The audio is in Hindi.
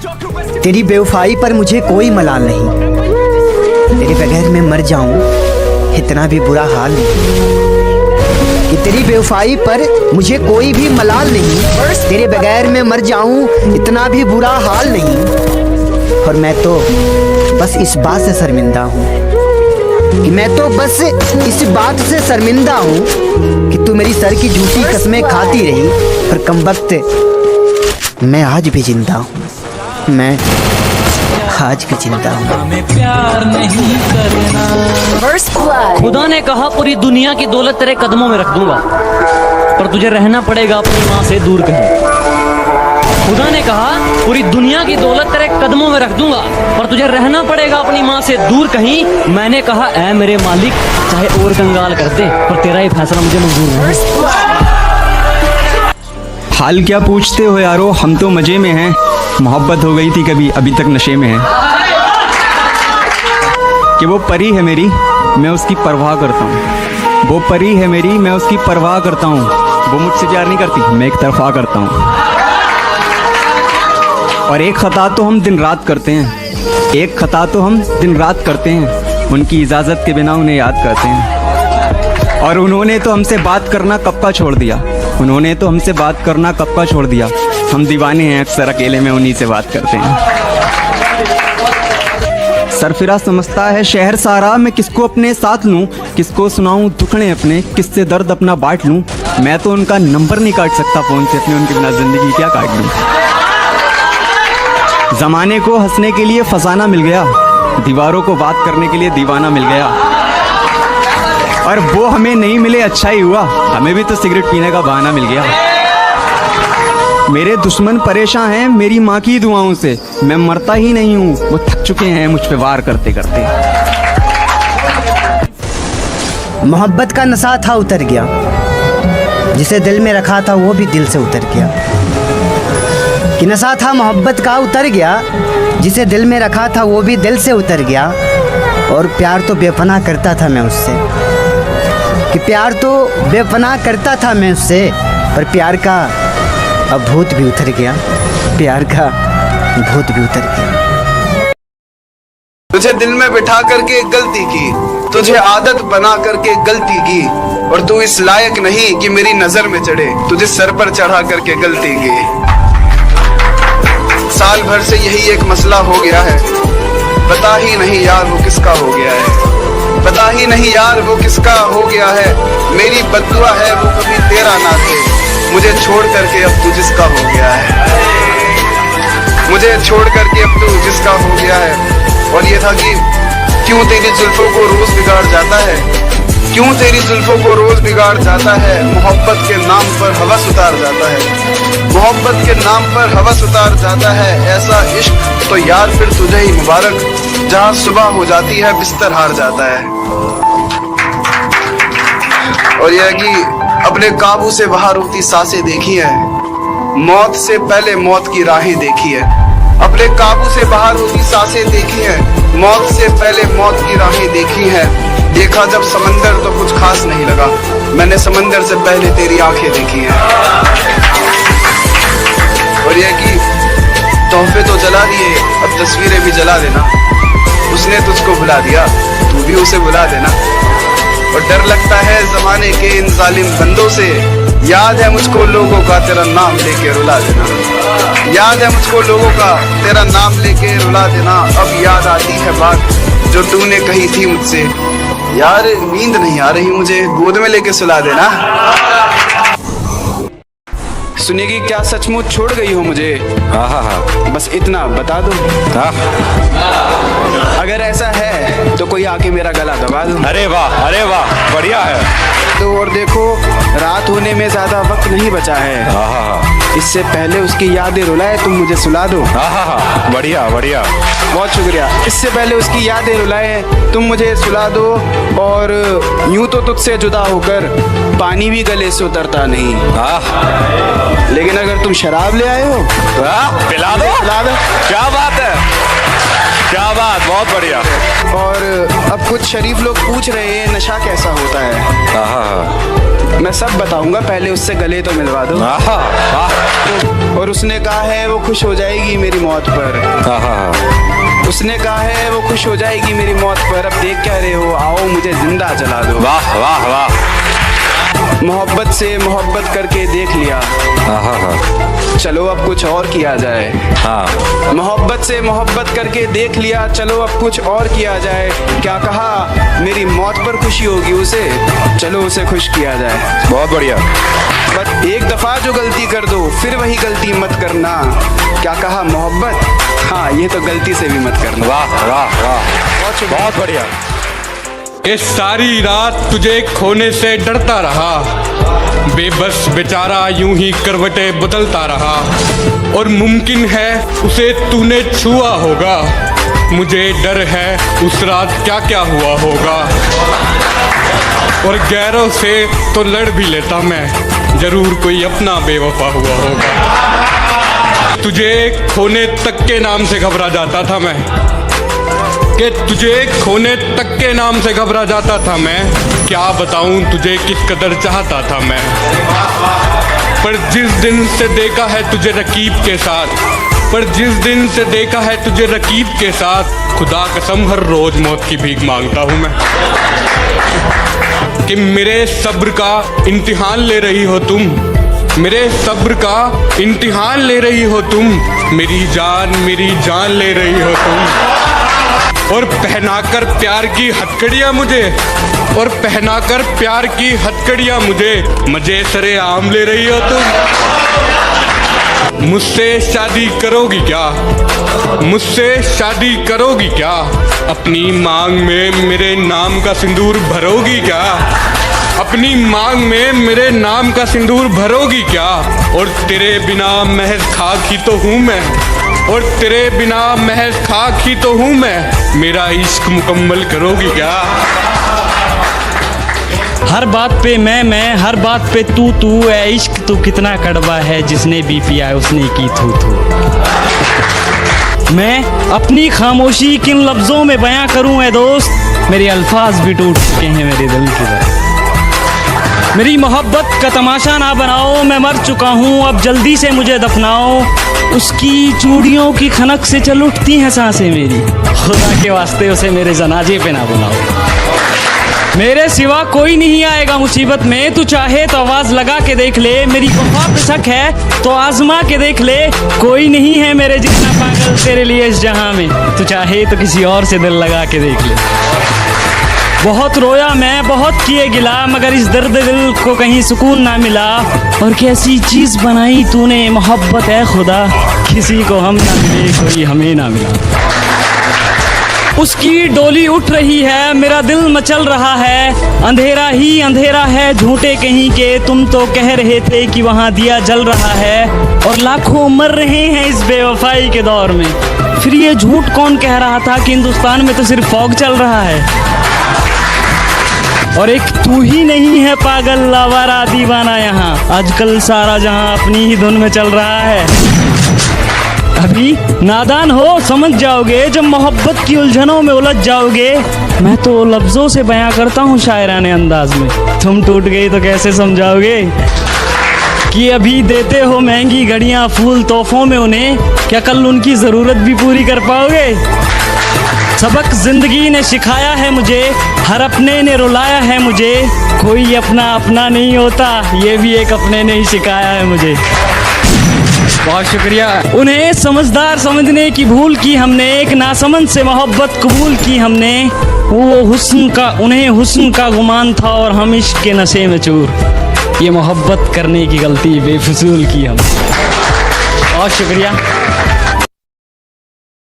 तेरी बेवफाई पर मुझे कोई मलाल नहीं, तेरे बगैर मैं मर जाऊं इतना भी बुरा हाल नहीं। कि तेरी बेवफाई पर मुझे कोई भी मलाल नहीं, तेरे बगैर मैं मर जाऊं इतना भी बुरा हाल नहीं। और मैं तो बस इस बात से शर्मिंदा हूँ कि मैं तो बस इस बात से शर्मिंदा हूँ कि तू मेरी सर की झूठी कसमें खाती रही, पर कमबख्त मैं आज भी जिंदा हूँ, मैं आज भी जिंदा हूँ। हमें प्यार नहीं करना। खुदा ने कहा पूरी दुनिया की दौलत तेरे कदमों में रख दूंगा, पर तुझे रहना पड़ेगा अपनी माँ से दूर कहीं। खुदा ने कहा पूरी दुनिया की दौलत तेरे कदमों में रख दूंगा, पर तुझे रहना पड़ेगा अपनी माँ से दूर कहीं। मैंने कहा ऐ मेरे मालिक, चाहे और कंगाल कर दे, पर तेरा ये फैसला मुझे मंजूर नहीं। हाल क्या पूछते हो यारो, हम तो मजे में हैं। मोहब्बत हो गई थी कभी, अभी तक नशे में है। कि वो परी है मेरी, मैं उसकी परवाह करता हूँ। वो परी है मेरी, मैं उसकी परवाह करता हूँ। वो मुझसे प्यार नहीं करती, मैं एक तरफा करता हूँ। और एक खता तो हम दिन रात करते हैं, एक खता तो हम दिन रात करते हैं। उनकी इजाज़त के बिना उन्हें याद करते हैं। और उन्होंने तो हमसे बात करना कब का छोड़ दिया, उन्होंने तो हमसे बात करना कब का छोड़ दिया। हम दीवाने हैं, अक्सर अकेले में उन्हीं से बात करते हैं। सरफिरा समझता है शहर सारा, मैं किसको अपने साथ लूं, किसको सुनाऊं दुखड़े अपने, किससे दर्द अपना बांट लूं। मैं तो उनका नंबर नहीं काट सकता फ़ोन से अपने, उनके बिना ज़िंदगी क्या काट लूं। ज़माने को हंसने के लिए फसाना मिल गया, दीवारों को बात करने के लिए दीवाना मिल गया। और वो हमें नहीं मिले अच्छा ही हुआ, हमें भी तो सिगरेट पीने का बहाना मिल गया। मेरे दुश्मन परेशान हैं मेरी माँ की दुआओं से, मैं मरता ही नहीं हूँ, वो थक चुके हैं मुझ पे वार करते करते। मोहब्बत का नशा था उतर गया, जिसे दिल में रखा था वो भी दिल से उतर गया। कि नशा था मोहब्बत का उतर गया, जिसे दिल में रखा था वो भी दिल से उतर गया। और प्यार तो बेपनाह करता था मैं उससे, कि प्यार तो बेपनाह करता था मैं उससे, पर प्यार का अब भूत भी उतर गया, प्यार का भूत भी उतर गया। तुझे दिल में बिठा करके एक गलती की, तुझे आदत बना करके गलती की, और तू इस लायक नहीं कि मेरी नजर में चढ़े, तुझे सर पर चढ़ा करके गलती की। साल भर से यही एक मसला हो गया है, पता ही नहीं यार वो किसका हो गया है, पता ही नहीं यार वो किसका हो गया है। मेरी बद्दुआ है वो कभी तेरा ना थे, मुझे छोड़ करके अब तू जिसका हो गया है, मुझे छोड़ करके अब तू जिसका हो गया है। और ये था कि क्यों तेरी जुल्फों को रोज बिगाड़ जाता है, क्यों तेरी जुल्फों को रोज बिगाड़ जाता है। मोहब्बत के नाम पर हवस उतार जाता है, मोहब्बत के नाम पर हवस उतार जाता है। ऐसा इश्क तो यार फिर तुझे ही मुबारक, जहाँ सुबह हो जाती है बिस्तर हार जाता है। और यह कि अपने काबू से बाहर होती सांसें देखी है, मौत से पहले मौत की राहें देखी है। अपने काबू से बाहर होती सांसें देखी है, मौत से पहले मौत की राहें देखी है। देखा जब समंदर तो कुछ खास नहीं लगा, मैंने समंदर से पहले तेरी आंखें देखी हैं। और यह कि तोहफे तो जला दिए, अब तस्वीरें भी जला देना। उसने तुझको बुला दिया, तू भी उसे बुला देना। और डर लगता है जमाने के इन जालिम बंदों से, याद है मुझको लोगों का तेरा नाम लेके रुला देना, याद है मुझको लोगों का तेरा नाम लेके रुला देना। अब याद आती है बात जो तूने कही थी मुझसे, यार नींद नहीं आ रही मुझे, गोद में लेके सुला देना। सुनिएगी क्या सचमुच छोड़ गई हो मुझे? हाँ, बस इतना बता दो। अगर ऐसा है तो कोई आके मेरा गला दबा दो। अरे वाह, बढ़िया है। तो और देखो रात होने में ज्यादा वक्त नहीं बचा है, इससे पहले उसकी यादें रुलाए तुम मुझे सुला दो। बढ़िया, बहुत शुक्रिया। इससे पहले उसकी यादें रुलाए तुम मुझे सुला दो। और यूं तो तुझसे जुदा होकर पानी भी गले से उतरता नहीं, लेकिन अगर तुम शराब ले आए हो पिला दो। पिला दो। क्या बात है, क्या बात। बहुत बढ़िया। और अब कुछ शरीफ लोग पूछ रहे हैं नशा कैसा होता है। हाँ मैं सब बताऊंगा, पहले उससे गले तो मिलवा दो। हाँ और उसने कहा है वो खुश हो जाएगी मेरी मौत पर। हाँ। उसने कहा है वो खुश हो जाएगी मेरी मौत पर। अब देख क्या रहे हो, आओ मुझे जिंदा जला दो। वाह वाह वाह। मोहब्बत से मोहब्बत करके देख लिया, हाँ। चलो अब कुछ और किया जाए। हाँ मोहब्बत से मोहब्बत करके देख लिया, चलो अब कुछ और किया जाए। क्या कहा, मेरी मौत पर खुशी होगी उसे, चलो उसे खुश किया जाए। बहुत बढ़िया। बस एक दफा जो गलती कर दो फिर वही गलती मत करना। क्या कहा, मोहब्बत, हाँ ये तो गलती से भी मत करना। वाह वाह वाह, बहुत बढ़िया। ये सारी रात तुझे खोने से डरता रहा, बेबस बेचारा यूं ही करवटें बदलता रहा। और मुमकिन है उसे तूने छुआ होगा, मुझे डर है उस रात क्या क्या हुआ होगा। और गैरों से तो लड़ भी लेता मैं, जरूर कोई अपना बेवफा हुआ होगा। तुझे खोने तक के नाम से घबरा जाता था मैं, कि तुझे खोने तक के नाम से घबरा जाता था मैं। क्या बताऊं तुझे किस कदर चाहता था मैं। पर जिस दिन से देखा है तुझे रकीब के साथ, पर जिस दिन से देखा है तुझे रकीब के साथ, खुदा कसम हर रोज मौत की भीख मांगता हूं मैं। कि मेरे सब्र का इम्तिहान ले रही हो तुम, मेरे सब्र का इम्तिहान ले रही हो तुम, मेरी जान ले रही हो तुम। और पहनाकर प्यार की हथकड़ियां मुझे, और पहनाकर प्यार की हथकड़ियां मुझे, मजे सरे आम ले रही हो तुम। मुझसे शादी करोगी क्या, मुझसे शादी करोगी क्या, अपनी मांग में मेरे नाम का सिंदूर भरोगी क्या, अपनी मांग में मेरे नाम का सिंदूर भरोगी क्या। और तेरे बिना महज खाक ही तो हूँ मैं, और तेरे बिना महज खाक ही तो हूँ मैं, मेरा इश्क मुकम्मल करोगी क्या। हर बात पे मैं, हर बात पे तू है, इश्क तू कितना कड़वा है, जिसने भी पिया है उसने की थू। मैं अपनी खामोशी किन लफ्जों में बयां करूं ऐ दोस्त, मेरे अल्फाज भी टूट चुके हैं मेरे दिल की तरह। मेरी मोहब्बत का तमाशा ना बनाओ, मैं मर चुका हूँ अब जल्दी से मुझे दफनाओ। उसकी चूड़ियों की खनक से चल उठती हैं सांसें मेरी, खुदा के वास्ते उसे मेरे जनाजे पे ना बुलाओ। मेरे सिवा कोई नहीं आएगा मुसीबत में, तू चाहे तो आवाज लगा के देख ले। मेरी वफा पे शक है तो आजमा के देख ले, कोई नहीं है मेरे जितना पागल तेरे लिए इस जहां में, तू चाहे तो किसी और से दिल लगा के देख ले। बहुत रोया मैं, बहुत किए गिला, मगर इस दर्द दिल को कहीं सुकून ना मिला। और कैसी चीज बनाई तूने मोहब्बत है खुदा, किसी को हम ना मिले कोई हमें ना मिला। उसकी डोली उठ रही है, मेरा दिल मचल रहा है, अंधेरा ही अंधेरा है झूठे कहीं के, तुम तो कह रहे थे कि वहाँ दिया जल रहा है। और लाखों मर रहे हैं इस बेवफाई के दौर में, फिर ये झूठ कौन कह रहा था कि हिंदुस्तान में तो सिर्फ फॉग चल रहा है। और एक तू ही नहीं है पागल आवारा दीवाना यहाँ, आजकल सारा जहाँ अपनी ही धुन में चल रहा है। अभी नादान हो समझ जाओगे, जब मोहब्बत की उलझनों में उलझ जाओगे। मैं तो लफ्जों से बयां करता हूँ शायराने अंदाज में, तुम टूट गई तो कैसे समझाओगे। कि अभी देते हो महंगी घड़ियाँ फूल तोहफों में उन्हें, क्या कल उनकी ज़रूरत भी पूरी कर पाओगे। सबक जिंदगी ने सिखाया है मुझे, हर अपने ने रुलाया है मुझे, कोई अपना अपना नहीं होता, ये भी एक अपने ने ही सिखाया है मुझे। बहुत शुक्रिया। उन्हें समझदार समझने की भूल की हमने, एक नासमझ से मोहब्बत कबूल की हमने। वो हुस्न का, उन्हें हुस्न का गुमान था और हम इश्क के नशे में चूर, ये मोहब्बत करने की गलती बेफिजूल की हम। बहुत शुक्रिया।